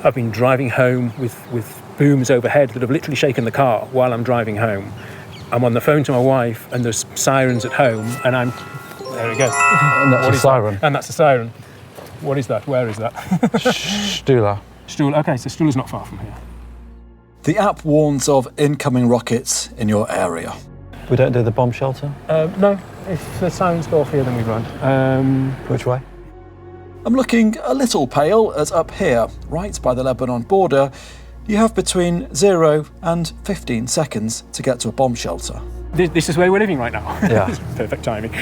I've been driving home with booms overhead that have literally shaken the car while I'm driving home. I'm on the phone to my wife and there's sirens at home and there we go. And that's a siren. And that's a siren. What is that? Where is that? Stula. Okay, so Stula's not far from here. The app warns of incoming rockets in your area. We don't do the bomb shelter? No, if the sirens go off here, then we run. Which way? I'm looking a little pale as up here, right by the Lebanon border, you have between 0 and 15 seconds to get to a bomb shelter. This is where we're living right now. Yeah. Perfect timing.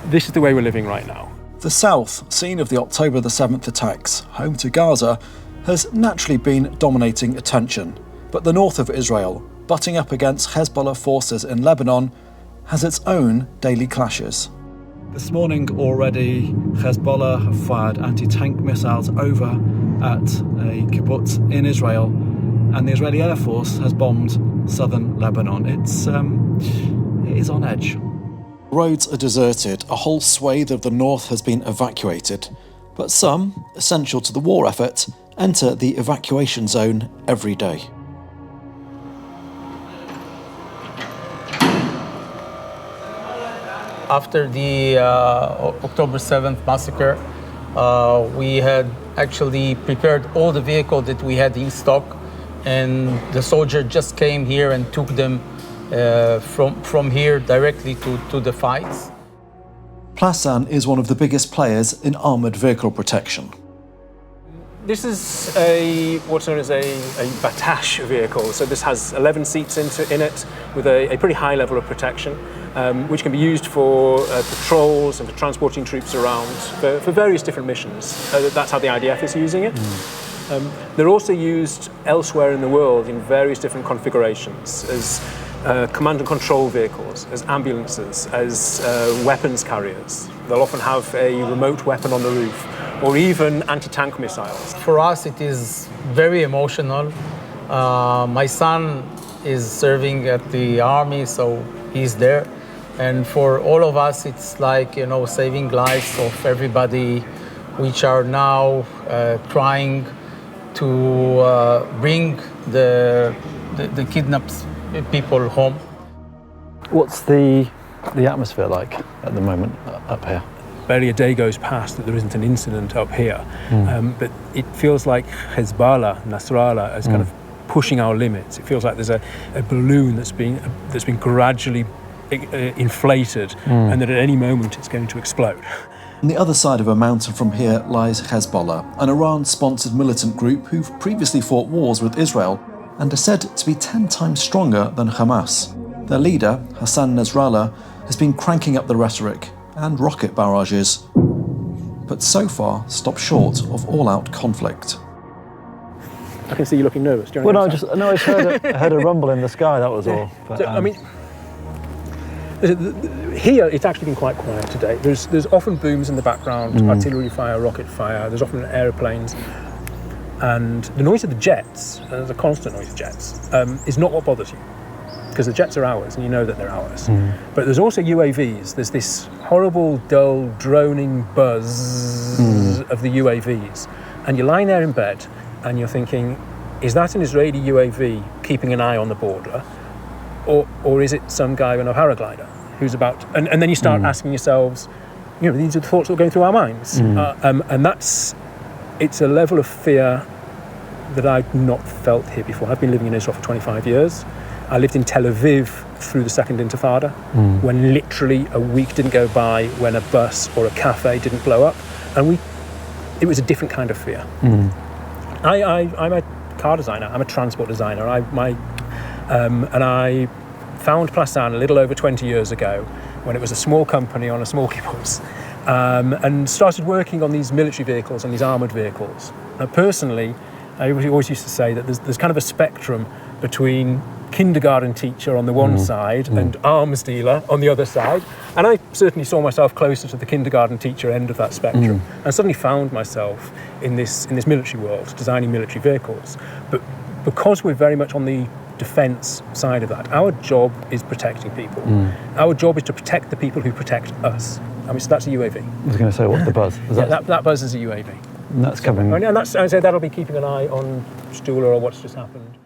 This is the way we're living right now. The south, scene of the October the 7th attacks, home to Gaza, has naturally been dominating attention. But the north of Israel, butting up against Hezbollah forces in Lebanon, has its own daily clashes. This morning already, Hezbollah have fired anti-tank missiles over at a kibbutz in Israel, and the Israeli Air Force has bombed southern Lebanon. It is on edge. Roads are deserted, a whole swathe of the north has been evacuated, but some, essential to the war effort, enter the evacuation zone every day. After the October 7th massacre, we had actually prepared all the vehicles that we had in stock, and the soldier just came here and took them from here directly to the fights. Plasan is one of the biggest players in armoured vehicle protection. This is what's known as a Batash vehicle. So this has 11 seats in it with a pretty high level of protection, which can be used for patrols and for transporting troops around for various different missions. That's how the IDF is using it. They're also used elsewhere in the world in various different configurations as command and control vehicles, as ambulances, as weapons carriers. They'll often have a remote weapon on the roof, or even anti-tank missiles. For us, it is very emotional. My son is serving at the army, so he's there. And for all of us, it's like, saving lives of everybody, which are now trying to bring the kidnapped people home. What's the atmosphere like at the moment up here? Barely a day goes past that there isn't an incident up here, but it feels like Hezbollah, Nasrallah, is kind of pushing our limits. It feels like there's a balloon that's been gradually inflated, and that at any moment it's going to explode. On the other side of a mountain from here lies Hezbollah, an Iran-sponsored militant group who've previously fought wars with Israel and are said to be 10 times stronger than Hamas. Their leader, Hassan Nasrallah, has been cranking up the rhetoric and rocket barrages, but so far stopped short of all-out conflict. I can see you looking nervous. Well, I just heard a rumble in the sky, that was all. But, so, I mean, here it's actually been quite quiet today. There's often booms in the background, artillery fire, rocket fire, there's often aeroplanes. And the noise of the jets, and there's a constant noise of jets, is not what bothers you. Because the jets are ours, and you know that they're ours. But there's also UAVs. There's this horrible, dull, droning buzz of the UAVs. And you're lying there in bed, and you're thinking, is that an Israeli UAV keeping an eye on the border? Or is it some guy on a paraglider who's about... And then you start asking yourselves, these are the thoughts that are going through our minds. And it's a level of fear that I've not felt here before. I've been living in Israel for 25 years. I lived in Tel Aviv through the Second Intifada, when literally a week didn't go by when a bus or a cafe didn't blow up. And it was a different kind of fear. I'm a car designer, I'm a transport designer. And I found Plasan a little over 20 years ago when it was a small company on a small kibbutz, and started working on these military vehicles, on these armoured vehicles. Now, personally, I always used to say that there's kind of a spectrum between kindergarten teacher on the one side and arms dealer on the other side. And I certainly saw myself closer to the kindergarten teacher end of that spectrum. And suddenly found myself in this military world, designing military vehicles. But because we're very much on the defence side of that, our job is protecting people. Our job is to protect the people who protect us. I mean, so that's a UAV. I was going to say, what's the buzz? That buzz is a UAV. And that's coming. And that's, I say that'll be keeping an eye on Stula or what's just happened.